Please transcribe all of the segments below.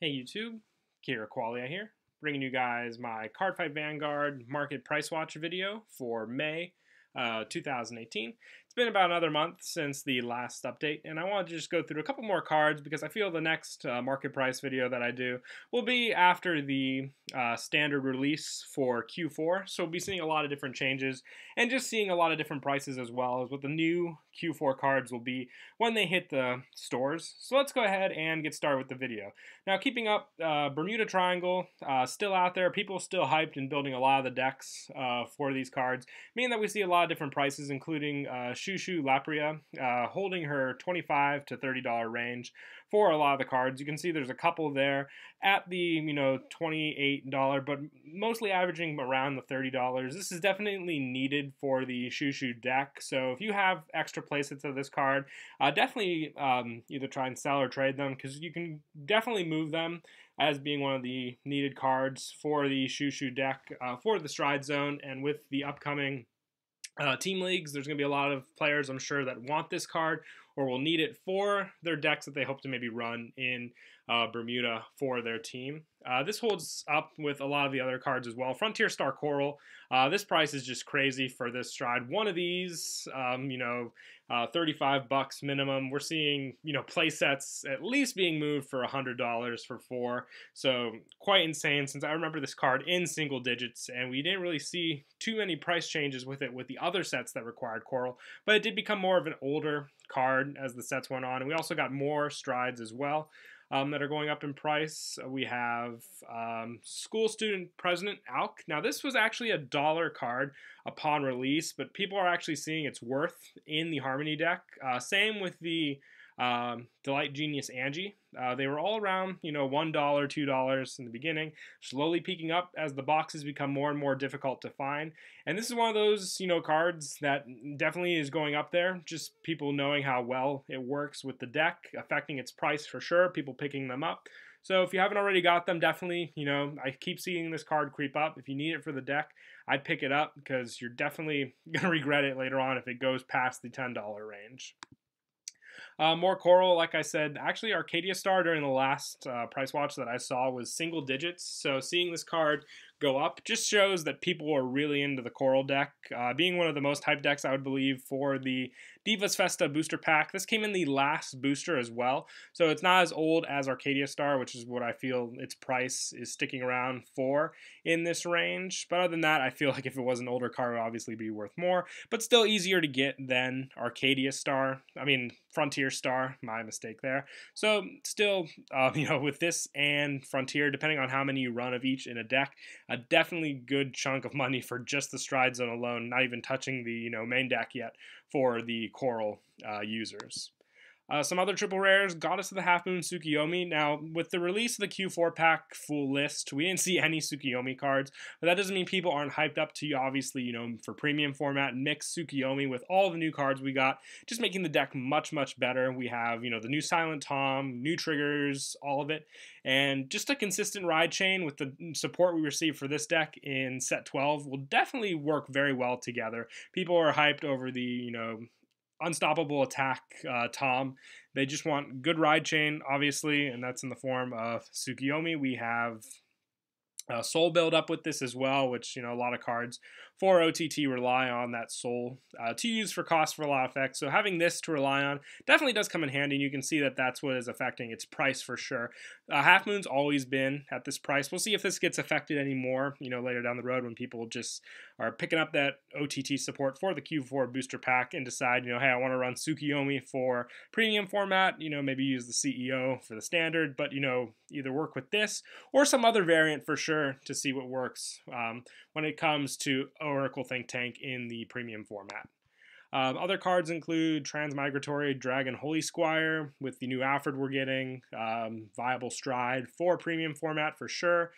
Hey YouTube, Kiraqualia here, bringing you guys my Cardfight Vanguard market price watch video for May 2018. It's been about another month since the last update, and I wanted to just go through a couple more cards because I feel the next market price video that I do will be after the standard release for Q4. So we'll be seeing a lot of different changes and just seeing a lot of different prices as well as what the new Q4 cards will be when they hit the stores. So let's go ahead and get started with the video. Now, keeping up, Bermuda Triangle still out there. People still hyped and building a lot of the decks for these cards, meaning that we see a lot of different prices, including Shushu Lapria holding her $25 to $30 range for a lot of the cards. You can see there's a couple there at the $28, but mostly averaging around the $30. This is definitely needed for the Shushu deck. So if you have extra playsets of this card, definitely either try and sell or trade them, because you can definitely move them as being one of the needed cards for the Shushu deck for the Stride Zone. And with the upcoming team leagues, there's going to be a lot of players, I'm sure, that want this card or will need it for their decks that they hope to maybe run in Bermuda for their team. This holds up with a lot of the other cards as well. Frontier Star Coral, this price is just crazy for this Stride. One of these, 35 bucks minimum. We're seeing, play sets at least being moved for $100 for 4. So quite insane, since I remember this card in single digits, and we didn't really see too many price changes with it with the other sets that required Coral, but it did become more of an older card as the sets went on. And we also got more Strides as well. That are going up in price. We have School Student President Alk. Now, this was actually a dollar card upon release, but people are actually seeing its worth in the Harmony deck. Same with the Delight Genius Angie. They were all around, $1, $2 in the beginning, slowly peaking up as the boxes become more and more difficult to find. And this is one of those, cards that definitely is going up there. Just people knowing how well it works with the deck, affecting its price for sure, people picking them up. So if you haven't already got them, definitely, I keep seeing this card creep up. If you need it for the deck, I'd pick it up, because you're definitely going to regret it later on if it goes past the $10 range. More Coral, like I said, actually Arcadia Star during the last price watch that I saw was single digits. So seeing this card go up just shows that people are really into the Coral deck. Being one of the most hyped decks, I would believe, for the Divas Festa booster pack. This came in the last booster as well, so it's not as old as Arcadia Star, which is what I feel its price is sticking around for in this range. But other than that, I feel like if it was an older card, it would obviously be worth more, but still easier to get than Arcadia Star. I mean, Frontier Star, my mistake there. So still, with this and Frontier, depending on how many you run of each in a deck, a definitely good chunk of money for just the Stride Zone alone, not even touching the main deck yet for the Coral users. Some other triple rares, Goddess of the Half Moon Tsukiyomi. Now, with the release of the Q4 pack full list, we didn't see any Tsukiyomi cards, but that doesn't mean people aren't hyped up to, obviously, for premium format, mix Tsukiyomi with all the new cards we got, just making the deck much, much better. We have, the new Silent Tom, new triggers, all of it, and just a consistent ride chain with the support we received for this deck in set 12 will definitely work very well together. People are hyped over the, unstoppable attack Tom. They just want good ride chain, obviously, and that's in the form of Tsukiyomi. We have soul build up with this as well, which a lot of cards for OTT rely on that soul to use for cost for a lot of effects. So having this to rely on definitely does come in handy, and you can see that that's what is affecting its price for sure. Half Moon's always been at this price. We'll see if this gets affected anymore, later down the road when people just are picking up that OTT support for the Q4 booster pack and decide, hey, I want to run Tsukiyomi for premium format, maybe use the CEO for the standard, but, either work with this or some other variant for sure to see what works when it comes to Oracle Think Tank in the premium format. Other cards include Transmigratory Dragon Holy Squire with the new Alfred we're getting, Viable Stride for premium format for sure.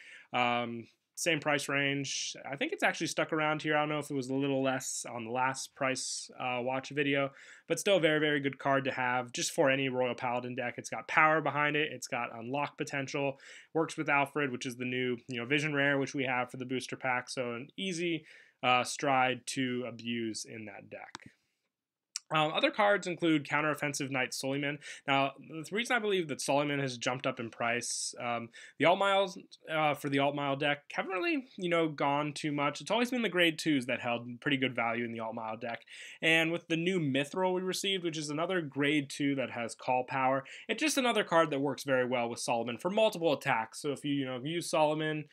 Same price range. I think it's actually stuck around here. I don't know if it was a little less on the last price watch video, but still a very, very good card to have just for any Royal Paladin deck. It's got power behind it. It's got unlock potential. Works with Alfred, which is the new Vision Rare, which we have for the booster pack. So an easy Stride to abuse in that deck. Other cards include Counteroffensive Knight Suleiman. Now, the reason I believe that Suleiman has jumped up in price, the alt miles for the alt mile deck haven't really, gone too much. It's always been the grade 2s that held pretty good value in the alt mile deck. And with the new Mithril we received, which is another grade 2 that has call power, it's just another card that works very well with Solomon for multiple attacks. So if you use Solomon,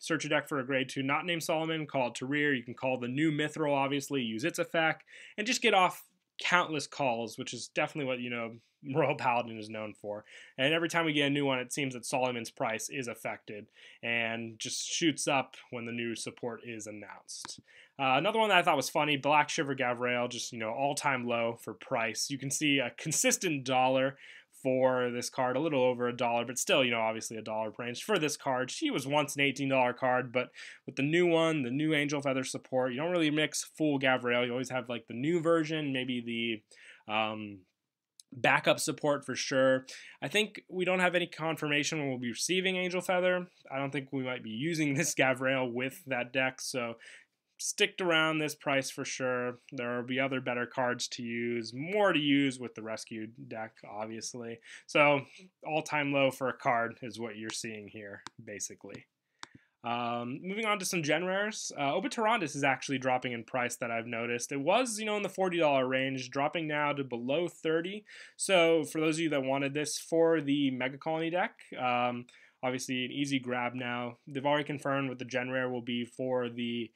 search your deck for a grade 2 not named Solomon, call it to rear. You can call the new Mithril, obviously, use its effect, and just get off countless calls, which is definitely what, Royal Paladin is known for. And every time we get a new one, it seems that Solomon's price is affected and just shoots up when the new support is announced. Another one that I thought was funny, Black Shiver Gavrail, just, all-time low for price. You can see a consistent dollar for this card, a little over $1, but still, obviously a dollar range for this card. She was once an $18 card, but with the new one, the new Angel Feather support, you don't really mix full Gavrail. You always have like the new version, maybe the backup support for sure. I think we don't have any confirmation when we'll be receiving Angel Feather. I don't think we might be using this Gavrail with that deck, so stick around this price for sure. There will be other better cards to use, more to use with the rescue deck, obviously. So all-time low for a card is what you're seeing here, basically. Moving on to some gen rares. Obatorandis is actually dropping in price that I've noticed. It was, in the $40 range, dropping now to below $30. So for those of you that wanted this for the Megacolony deck, obviously an easy grab now. They've already confirmed what the gen rare will be for the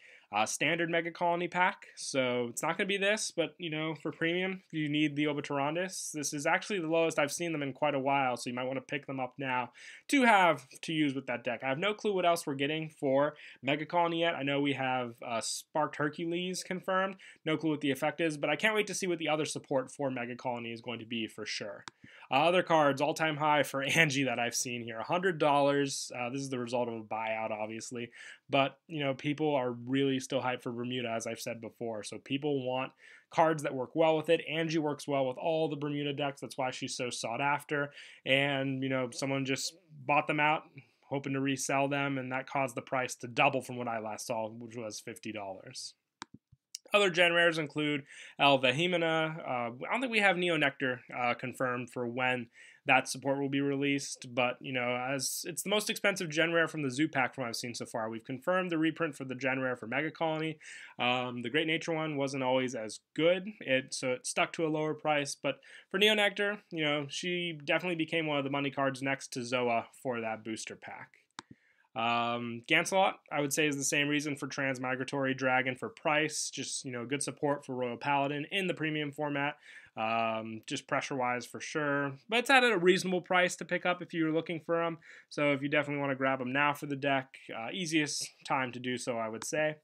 standard Megacolony pack, so it's not going to be this, but for premium, if you need the Obatorandis, this is actually the lowest I've seen them in quite a while, so you might want to pick them up now to have to use with that deck. I have no clue what else we're getting for Megacolony yet. I know we have Sparked Hercules confirmed, no clue what the effect is, but I can't wait to see what the other support for Megacolony is going to be for sure. Other cards, all-time high for Angie that I've seen here, $100. This is the result of a buyout, obviously, but people are really still hyped for Bermuda, as I've said before. So people want cards that work well with it. Angie works well with all the Bermuda decks. That's why she's so sought after. And someone just bought them out, hoping to resell them, and that caused the price to double from what I last saw, which was $50. Other gen rares include El Vehemina. I don't think we have Neo Nectar confirmed for when that support will be released, but as it's the most expensive gen rare from the Zoo pack from what I've seen so far. We've confirmed the reprint for the gen rare for Megacolony. The Great Nature one wasn't always as good, so it stuck to a lower price, but for Neo Nectar, she definitely became one of the money cards next to Zoa for that booster pack. Gancelot, I would say, is the same reason for Transmigratory Dragon for price. Just, good support for Royal Paladin in the premium format. Just pressure-wise for sure. But it's at a reasonable price to pick up if you're looking for them. So if you definitely want to grab them now for the deck, easiest time to do so, I would say.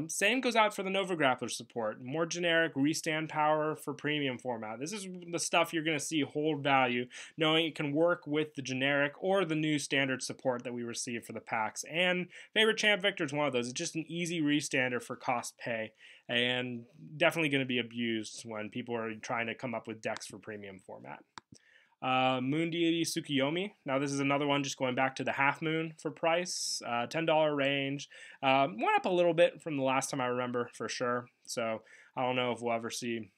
Same goes out for the Nova Grappler support. More generic restand power for premium format. This is the stuff you're going to see hold value, knowing it can work with the generic or the new standard support that we receive for the packs. And Favorite Champ Victor is one of those. It's just an easy restander for cost pay, and definitely going to be abused when people are trying to come up with decks for premium format. Moon Deity Tsukiyomi. Now this is another one just going back to the half moon for price. $10 range. Went up a little bit from the last time I remember for sure. So I don't know if we'll ever see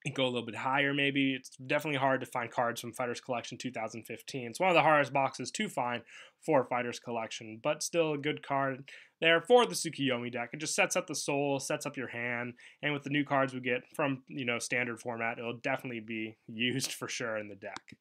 it go a little bit higher maybe. It's definitely hard to find cards from Fighters Collection 2015. It's one of the hardest boxes to find for Fighters Collection, but still a good card there for the Tsukiyomi deck. It just sets up the soul, sets up your hand, and with the new cards we get from standard format, it'll definitely be used for sure in the deck.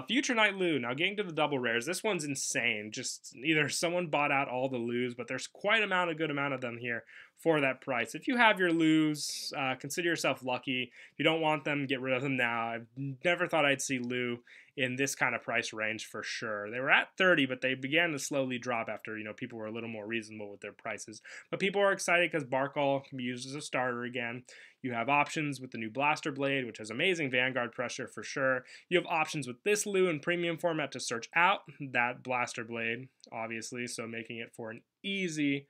Future Night Lu. Now getting to the double rares, this one's insane. Just either someone bought out all the Lus, but there's quite a good amount of them here for that price. If you have your Lus, consider yourself lucky. If you don't want them, get rid of them now. I've never thought I'd see Lu in this kind of price range for sure. They were at 30, but they began to slowly drop after people were a little more reasonable with their prices. But people are excited because Barkall can be used as a starter again. You have options with the new Blaster Blade, which has amazing Vanguard pressure for sure. You have options with this Lu in premium format to search out that Blaster Blade, obviously, so making it for an easy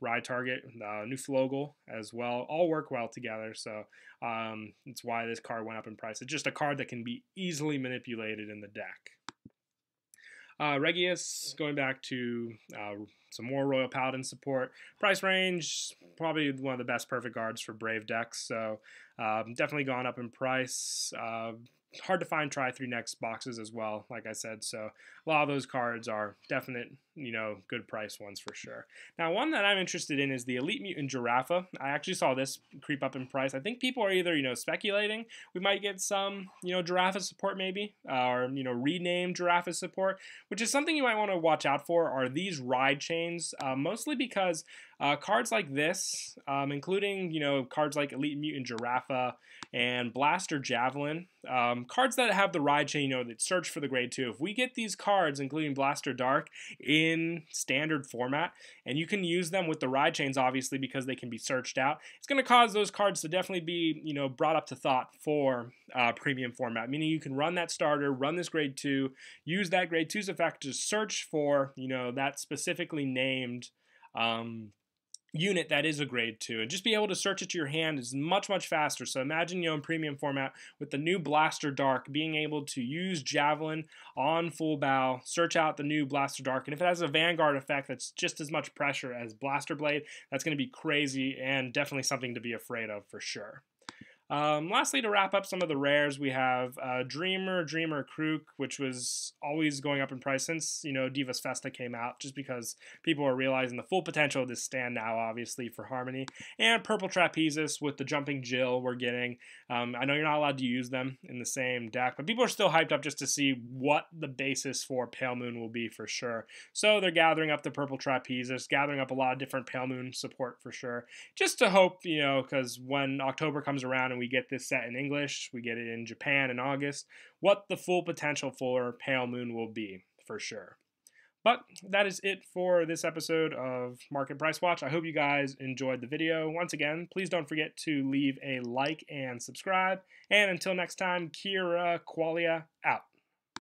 ride target. New Flogel as well, all work well together, so that's why this card went up in price. It's just a card that can be easily manipulated in the deck. Regius, going back to some more Royal Paladin support. Price range, probably one of the best perfect guards for Brave decks, so definitely gone up in price. Hard to find Tri-3 next boxes as well, like I said, so a lot of those cards are definite, good price ones for sure. Now, one that I'm interested in is the Elite Mutant Giraffe. I actually saw this creep up in price. I think people are either, speculating we might get some, Giraffe support maybe, or, renamed Giraffe support, which is something you might want to watch out for, are these ride chains, mostly because cards like this, including, cards like Elite Mutant Giraffe and Blaster Javelin, cards that have the ride chain, that search for the grade 2. If we get these cards, including Blaster Dark, in standard format, and you can use them with the ride chains, obviously, because they can be searched out, it's going to cause those cards to definitely be, brought up to thought for premium format, meaning you can run that starter, run this grade 2, use that grade 2's effect to search for, that specifically named unit that is a grade 2, and just be able to search it to your hand is much faster. So imagine, in premium format with the new Blaster Dark, being able to use Javelin on full bow, search out the new Blaster Dark, and if it has a Vanguard effect that's just as much pressure as Blaster Blade, that's going to be crazy and definitely something to be afraid of for sure. Lastly, to wrap up some of the rares, we have Dreamer Krook, which was always going up in price since, Divas Festa came out, just because people are realizing the full potential of this stand now, obviously, for Harmony. And Purple Trapezis with the Jumping Jill we're getting. I know you're not allowed to use them in the same deck, but people are still hyped up just to see what the basis for Pale Moon will be for sure. So they're gathering up the Purple Trapezis, gathering up a lot of different Pale Moon support for sure, just to hope, because when October comes around and we get this set in English, we get it in Japan in August, what the full potential for Pale Moon will be for sure. But that is it for this episode of Market Price Watch. I hope you guys enjoyed the video. Once again, please don't forget to leave a like and subscribe. And until next time, Kiraqualia out.